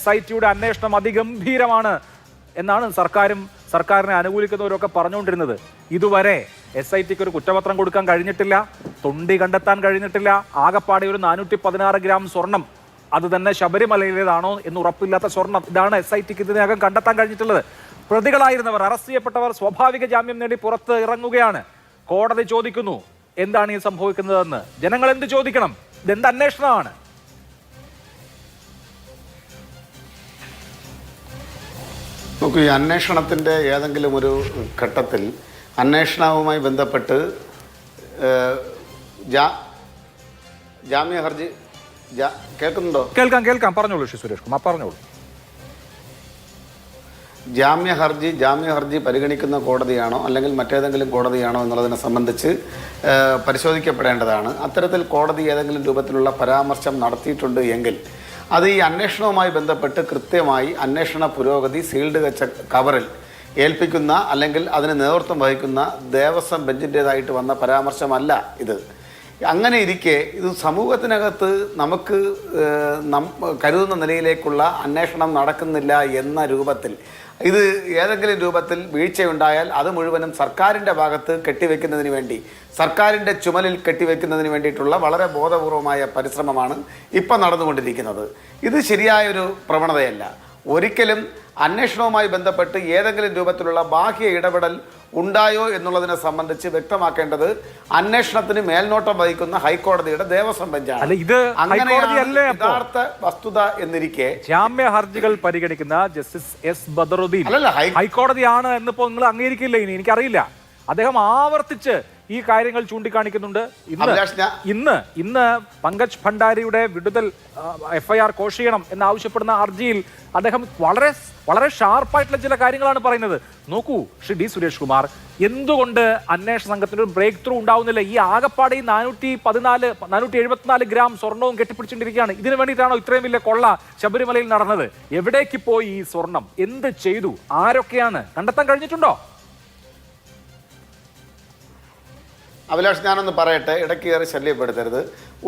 SITയുടെ അന്വേഷണം അതിഗംഭീരമാണ് എന്നാണ് സർക്കാരിനെ അനുകൂലിക്കുന്നവരൊക്കെ പറഞ്ഞുകൊണ്ടിരുന്നത്. ഇതുവരെ SITക്ക് ഒരു കുറ്റപത്രം കൊടുക്കാൻ കഴിഞ്ഞിട്ടില്ല, തൊണ്ടി കണ്ടെത്താൻ കഴിഞ്ഞിട്ടില്ല. ആകപ്പാടെ ഒരു 416 ഗ്രാം സ്വർണം, അത് തന്നെ ശബരിമലയിലേതാണോ എന്ന് ഉറപ്പില്ലാത്ത സ്വർണം, ഇതാണ് SITക്ക് ഇതിനകം കണ്ടെത്താൻ കഴിഞ്ഞിട്ടുള്ളത്. പ്രതികളായിരുന്നവർ, അറസ്റ്റ് ചെയ്യപ്പെട്ടവർ സ്വാഭാവിക ജാമ്യം നേടി പുറത്ത് ഇറങ്ങുകയാണ്. കോടതി ചോദിക്കുന്നു എന്താണ് ഈ സംഭവിക്കുന്നതെന്ന്. ജനങ്ങൾ എന്ത് ചോദിക്കണം? ഇതെന്ത് അന്വേഷണമാണ്? നോക്കൂ, ഈ അന്വേഷണത്തിൻ്റെ ഏതെങ്കിലും ഒരു ഘട്ടത്തിൽ അന്വേഷണവുമായി ബന്ധപ്പെട്ട് ജാമ്യ ഹർജി കേൾക്കുന്നുണ്ടോ? കേൾക്കാം. പറഞ്ഞോളൂ സുരേഷ് കുമാർ, പറഞ്ഞോളൂ. ജാമ്യ ഹർജി പരിഗണിക്കുന്ന കോടതിയാണോ അല്ലെങ്കിൽ മറ്റേതെങ്കിലും കോടതിയാണോ എന്നുള്ളതിനെ സംബന്ധിച്ച് പരിശോധിക്കപ്പെടേണ്ടതാണ്. അത്തരത്തിൽ കോടതി ഏതെങ്കിലും രൂപത്തിലുള്ള പരാമർശം നടത്തിയിട്ടുണ്ട് എങ്കിൽ അത് ഈ അന്വേഷണവുമായി ബന്ധപ്പെട്ട് കൃത്യമായി അന്വേഷണ പുരോഗതി സീൽഡ് വെച്ച കവറിൽ ഏൽപ്പിക്കുന്ന അല്ലെങ്കിൽ അതിന് നേതൃത്വം വഹിക്കുന്ന ദേവസ്വം ബെഞ്ചിൻ്റേതായിട്ട് വന്ന പരാമർശമല്ല ഇത്. അങ്ങനെ ഇരിക്കെ ഇത് സമൂഹത്തിനകത്ത് നമുക്ക് കരുതുന്ന നിലയിലേക്കുള്ള അന്വേഷണം നടക്കുന്നില്ല എന്ന രൂപത്തിൽ, ഇത് ഏതെങ്കിലും രൂപത്തിൽ വീഴ്ചയുണ്ടായാൽ അത് മുഴുവനും സർക്കാരിൻ്റെ ഭാഗത്ത് കെട്ടിവെക്കുന്നതിന് വേണ്ടി, സർക്കാരിൻ്റെ ചുമലിൽ കെട്ടിവെക്കുന്നതിന് വേണ്ടിയിട്ടുള്ള വളരെ ബോധപൂർവമായ പരിശ്രമമാണ് ഇപ്പം നടന്നുകൊണ്ടിരിക്കുന്നത്. ഇത് ശരിയായൊരു പ്രവണതയല്ല. ഒരിക്കലും അന്വേഷണവുമായി ബന്ധപ്പെട്ട് ഏതെങ്കിലും രൂപത്തിലുള്ള ബാഹ്യ ഇടപെടൽ ഉണ്ടായോ എന്നുള്ളതിനെ സംബന്ധിച്ച് വ്യക്തമാക്കേണ്ടത് അന്വേഷണത്തിന് മേൽനോട്ടം വഹിക്കുന്ന ഹൈക്കോടതിയുടെ ദേവസ്വം ബെഞ്ചാണ്. യഥാർത്ഥ വസ്തുത എന്നിരിക്കെ ജാമ്യ ഹർജികൾ പരിഗണിക്കുന്ന ജസ്റ്റിസ് എസ് ബദറുദ്ദീൻ ഹൈക്കോടതിയാണ് എന്നിപ്പോ നിങ്ങൾ അംഗീകരിക്കില്ല. എനിക്കറിയില്ല. അദ്ദേഹം ആവർത്തിച്ച് ഈ കാര്യങ്ങൾ ചൂണ്ടിക്കാണിക്കുന്നുണ്ട്. ഇന്ന് പങ്കജ് ഭണ്ഡാരിയുടെ വിടുതൽ FIR കോഷ് ചെയ്യണം എന്നാവശ്യപ്പെടുന്ന ഹർജിയിൽ അദ്ദേഹം വളരെ ഷാർപ്പായിട്ടുള്ള ചില കാര്യങ്ങളാണ് പറയുന്നത്. നോക്കൂ ശ്രീ D സുരേഷ് കുമാർ, എന്തുകൊണ്ട് അന്വേഷണ സംഘത്തിന് ഒരു ബ്രേക്ക് ത്രൂ ഉണ്ടാവുന്നില്ല? ഈ ആകപ്പാടെ 474 ഗ്രാം സ്വർണവും കെട്ടിപ്പിടിച്ചുകൊണ്ടിരിക്കുകയാണ്. ഇതിനു വേണ്ടിയിട്ടാണോ ഇത്രയും വലിയ കൊള്ള ശബരിമലയിൽ നടന്നത്? എവിടേക്ക് പോയി ഈ സ്വർണം? എന്ത് ചെയ്തു? ആരൊക്കെയാണ്? കണ്ടെത്താൻ കഴിഞ്ഞിട്ടുണ്ടോ? അഭിലാഷ്, ഞാനൊന്ന് പറയട്ടെ, ഇടയ്ക്ക് കയറി ശല്യപ്പെടുത്തരുത്.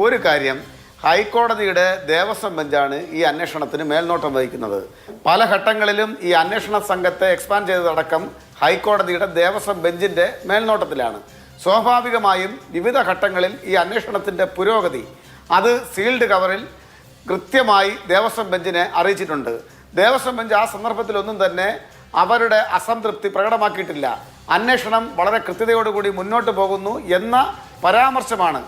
ഒരു കാര്യം, ഹൈക്കോടതിയുടെ ദേവസ്വം ബെഞ്ചാണ് ഈ അന്വേഷണത്തിന് മേൽനോട്ടം വഹിക്കുന്നത്. പല ഘട്ടങ്ങളിലും ഈ അന്വേഷണ സംഘത്തെ എക്സ്പാൻഡ് ചെയ്തതടക്കം ഹൈക്കോടതിയുടെ ദേവസ്വം ബെഞ്ചിൻ്റെ മേൽനോട്ടത്തിലാണ്. സ്വാഭാവികമായും വിവിധ ഘട്ടങ്ങളിൽ ഈ അന്വേഷണത്തിൻ്റെ പുരോഗതി അത് സീൽഡ് കവറിൽ കൃത്യമായി ദേവസ്വം ബെഞ്ചിനെ അറിയിച്ചിട്ടുണ്ട്. ദേവസ്വം ബെഞ്ച് ആ സന്ദർഭത്തിലൊന്നും തന്നെ അവരുടെ അസംതൃപ്തി പ്രകടമാക്കിയിട്ടില്ല. അന്വേഷണം വളരെ കൃത്യതയോടുകൂടി മുന്നോട്ട് പോകുന്നു എന്ന പരാമർശമാണ്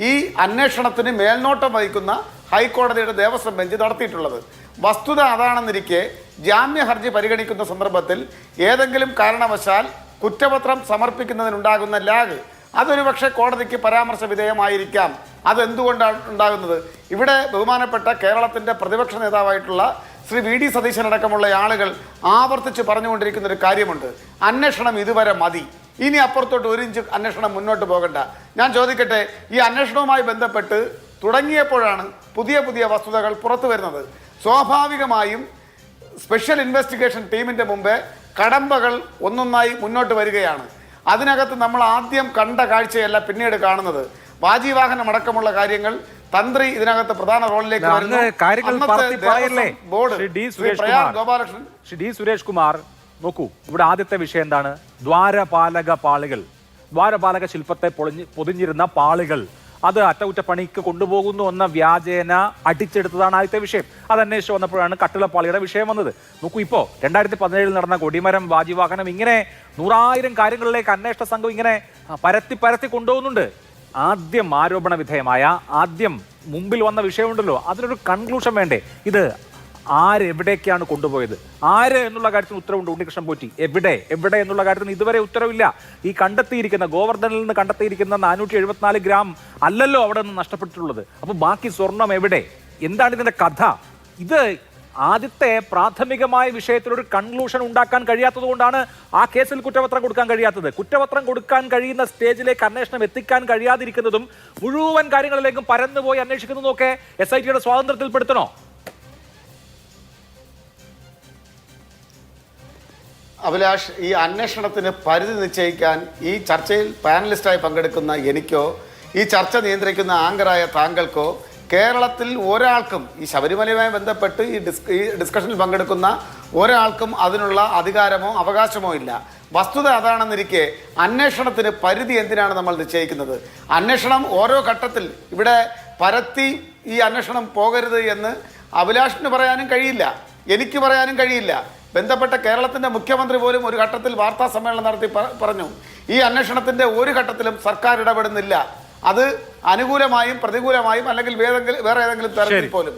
ഈ അന്വേഷണത്തിന് മേൽനോട്ടം വഹിക്കുന്ന ഹൈക്കോടതിയുടെ ദേവസ്വം ബെഞ്ച് നടത്തിയിട്ടുള്ളത്. വസ്തുത അതാണെന്നിരിക്കെ ജാമ്യ ഹർജി പരിഗണിക്കുന്ന സന്ദർഭത്തിൽ ഏതെങ്കിലും കാരണവശാൽ കുറ്റപത്രം സമർപ്പിക്കുന്നതിനുണ്ടാകുന്ന ലാഗ് അതൊരു പക്ഷേ കോടതിക്ക് പരാമർശ വിധേയമായിരിക്കാം. അതെന്തുകൊണ്ടാണ് ഉണ്ടാകുന്നത്? ഇവിടെ ബഹുമാനപ്പെട്ട കേരളത്തിൻ്റെ പ്രതിപക്ഷ നേതാവായിട്ടുള്ള ശ്രീ VD സതീശനടക്കമുള്ള ആളുകൾ ആവർത്തിച്ച് പറഞ്ഞുകൊണ്ടിരിക്കുന്ന ഒരു കാര്യമുണ്ട്. അന്വേഷണം ഇതുവരെ മതി, ഇനി അപ്പുറത്തോട്ട് 1 ഇഞ്ച് അന്വേഷണം മുന്നോട്ട് പോകണ്ട. ഞാൻ ചോദിക്കട്ടെ, ഈ അന്വേഷണവുമായി ബന്ധപ്പെട്ട് തുടങ്ങിയപ്പോഴാണ് പുതിയ വസ്തുതകൾ പുറത്തു വരുന്നത്. സ്വാഭാവികമായും സ്പെഷ്യൽ ഇൻവെസ്റ്റിഗേഷൻ ടീമിൻ്റെ മുമ്പേ കടമ്പകൾ ഒന്നൊന്നായി മുന്നോട്ട് വരികയാണ്. അതിനകത്ത് നമ്മൾ ആദ്യം കണ്ട കാഴ്ചയല്ല പിന്നീട് കാണുന്നത്. വാജീവാഹനം അടക്കമുള്ള കാര്യങ്ങൾ തന്ത്രി ഇതിനകത്ത് പ്രധാന റോളിലേക്ക് ശ്രീ D സുരേഷ് കുമാർ, നോക്കൂ, ഇവിടെ ആദ്യത്തെ വിഷയം എന്താണ്? ദ്വാരപാലക ശില്പത്തെ പൊതിഞ്ഞിരുന്ന പാളികൾ അത് അറ്റകുറ്റപ്പണിക്ക് കൊണ്ടുപോകുന്നു എന്ന വ്യാജേന അടിച്ചെടുത്തതാണ് ആദ്യത്തെ വിഷയം. അത് അന്വേഷിച്ച് വന്നപ്പോഴാണ് കട്ടിളപ്പാളിയുടെ വിഷയം വന്നത്. നോക്കൂ, ഇപ്പോൾ 2017 നടന്ന കൊടിമരം വാജിവാഹനം, ഇങ്ങനെ 100,000 കാര്യങ്ങളിലേക്ക് അന്വേഷണ സംഘം ഇങ്ങനെ പരത്തി കൊണ്ടുപോകുന്നുണ്ട്. ആദ്യം ആരോപണ വിധേയമായ, ആദ്യം മുമ്പിൽ വന്ന വിഷയമുണ്ടല്ലോ, അതിനൊരു കൺക്ലൂഷൻ വേണ്ടേ? ഇത് ആരെവിടേക്കാണ് കൊണ്ടുപോയത്? ആര് എന്നുള്ള കാര്യത്തിന് ഉത്തരവുണ്ട്. ഉണ്ണികൃഷ്ണൻ പോറ്റി എവിടെ എന്നുള്ള കാര്യത്തിന് ഇതുവരെ ഉത്തരവില്ല. ഈ കണ്ടെത്തിയിരിക്കുന്ന ഗോവർദ്ധനിൽ നിന്ന് കണ്ടെത്തിയിരിക്കുന്ന 474 ഗ്രാം അല്ലല്ലോ അവിടെ നിന്ന് നഷ്ടപ്പെട്ടിട്ടുള്ളത്. അപ്പൊ ബാക്കി സ്വർണം എവിടെ? എന്താണ് ഇതിന്റെ കഥ? ഇത് ആദ്യത്തെ പ്രാഥമികമായ വിഷയത്തിൽ ഒരു കൺക്ലൂഷൻ ഉണ്ടാക്കാൻ കഴിയാത്തത് കൊണ്ടാണ് ആ കേസിൽ കുറ്റപത്രം കൊടുക്കാൻ കഴിയാത്തത്. കുറ്റപത്രം കൊടുക്കാൻ കഴിയുന്ന സ്റ്റേജിലേക്ക് അന്വേഷണം എത്തിക്കാൻ കഴിയാതിരിക്കുന്നതും മുഴുവൻ കാര്യങ്ങളിലേക്കും പരന്നുപോയി അന്വേഷിക്കുന്നതൊക്കെ SITയുടെ സ്വാതന്ത്ര്യത്തിൽപ്പെടുത്തണോ? അഭിലാഷ്, ഈ അന്വേഷണത്തിന് പരിധി നിശ്ചയിക്കാൻ ഈ ചർച്ചയിൽ പാനലിസ്റ്റായി പങ്കെടുക്കുന്ന എനിക്കോ ഈ ചർച്ച നിയന്ത്രിക്കുന്ന ആങ്കറായ താങ്കൾക്കോ കേരളത്തിൽ ഒരാൾക്കും ഈ ശബരിമലയുമായി ബന്ധപ്പെട്ട് ഈ ഡിസ്കഷനിൽ പങ്കെടുക്കുന്ന ഒരാൾക്കും അതിനുള്ള അധികാരമോ അവകാശമോ ഇല്ല. വസ്തുത അതാണെന്നിരിക്കെ അന്വേഷണത്തിന് പരിധി എന്തിനാണ് നമ്മൾ നിശ്ചയിക്കുന്നത്? അന്വേഷണം ഓരോ ഘട്ടത്തിൽ ഇവിടെ പരത്തി ഈ അന്വേഷണം പോകരുത് എന്ന് അഭിലാഷിന് പറയാനും കഴിയില്ല, എനിക്ക് പറയാനും കഴിയില്ല. ബന്ധപ്പെട്ട കേരളത്തിൻ്റെ മുഖ്യമന്ത്രി പോലും ഒരു ഘട്ടത്തിൽ വാർത്താ സമ്മേളനം നടത്തി പറഞ്ഞു, ഈ അന്വേഷണത്തിൻ്റെ ഒരു ഘട്ടത്തിലും സർക്കാർ ഇടപെടുന്നില്ല. അത് അനുകൂലമായും പ്രതികൂലമായും അല്ലെങ്കിൽ വേറെ ഏതെങ്കിലും തരത്തിൽ പോലും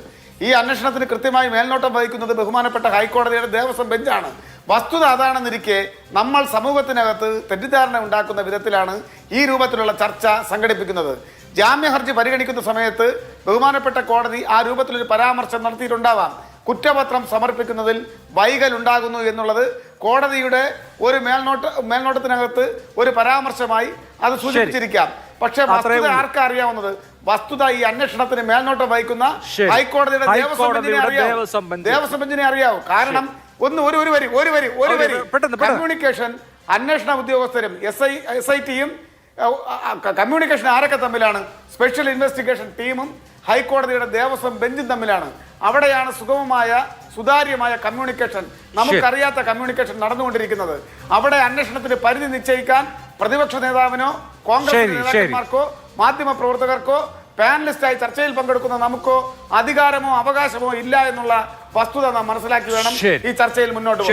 ഈ അന്വേഷണത്തിന് കൃത്യമായി മേൽനോട്ടം വഹിക്കുന്നത് ബഹുമാനപ്പെട്ട ഹൈക്കോടതിയുടെ ദേവസ്വം ബെഞ്ചാണ്. വസ്തുത അതാണെന്നിരിക്കെ നമ്മൾ സമൂഹത്തിനകത്ത് തെറ്റിദ്ധാരണ ഉണ്ടാക്കുന്ന വിധത്തിലാണ് ഈ രൂപത്തിലുള്ള ചർച്ച സംഘടിപ്പിക്കുന്നത്. ജാമ്യ ഹർജി പരിഗണിക്കുന്ന സമയത്ത് ബഹുമാനപ്പെട്ട കോടതി ആ രൂപത്തിലൊരു പരാമർശം നടത്തിയിട്ടുണ്ടാവാം. കുറ്റപത്രം സമർപ്പിക്കുന്നതിൽ വൈകൽ ഉണ്ടാകുന്നു എന്നുള്ളത് കോടതിയുടെ ഒരു മേൽനോട്ടത്തിനകത്ത് ഒരു പരാമർശമായി അത് സൂചിപ്പിച്ചിരിക്കാം. പക്ഷേ വസ്തുത ആർക്കാ അറിയാവുന്നത്? വസ്തുത ഈ അന്വേഷണത്തിന് മേൽനോട്ടം വഹിക്കുന്ന ഹൈക്കോടതിയുടെ ദേവസ്വം ബെഞ്ചിനെ അറിയാവൂ. കാരണം ഒരു വരി കമ്മ്യൂണിക്കേഷൻ അന്വേഷണ ഉദ്യോഗസ്ഥരും SIT-യും കമ്മ്യൂണിക്കേഷൻ ആരൊക്കെ തമ്മിലാണ്? സ്പെഷ്യൽ ഇൻവെസ്റ്റിഗേഷൻ ടീമും ഹൈക്കോടതിയുടെ ദേവസ്വം ബെഞ്ചും തമ്മിലാണ്. അവിടെയാണ് സുഗമമായ സുതാര്യമായ കമ്മ്യൂണിക്കേഷൻ, നമുക്കറിയാത്ത കമ്മ്യൂണിക്കേഷൻ നടന്നുകൊണ്ടിരിക്കുന്നത്. അവിടെ അന്വേഷണത്തിന് പരിധി നിശ്ചയിക്കാൻ പ്രതിപക്ഷ നേതാവിനോ കോൺഗ്രസ് നേതാക്കന്മാർക്കോ മാധ്യമ പ്രവർത്തകർക്കോ പാനലിസ്റ്റായി ചർച്ചയിൽ പങ്കെടുക്കുന്ന നമുക്കോ അധികാരമോ അവകാശമോ ഇല്ല എന്നുള്ള വസ്തുത നാം മനസ്സിലാക്കി വേണം ഈ ചർച്ചയിൽ മുന്നോട്ട് പോകാൻ.